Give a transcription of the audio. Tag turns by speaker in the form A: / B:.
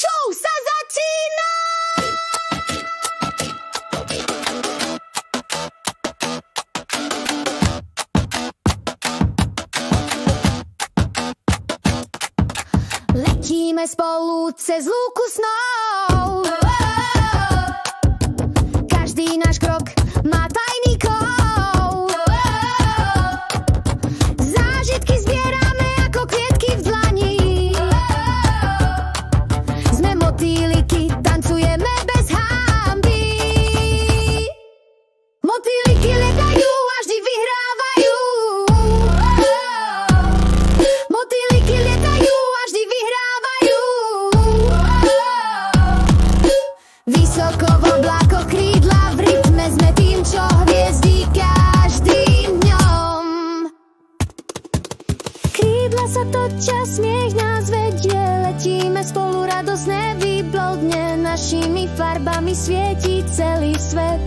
A: Show sa začína! Letíme spolu cez lúku snov. Každý náš krok má tajný kód. Zážitky zbierame ako kvietky v dlani. Sme motýliky, tancujeme bez hanby. Motýliky lietajú a vždy vyhrávajú. Motýliky lietajú a vždy vyhrávajú. Vysoko v oblákoch krídla, v rytme sme tým, čo hviezdí každým dňom. Krídla sa točia, smiech nás vedie, letíme spolu radosne, výplodne, našimi farbami svieti celý svet.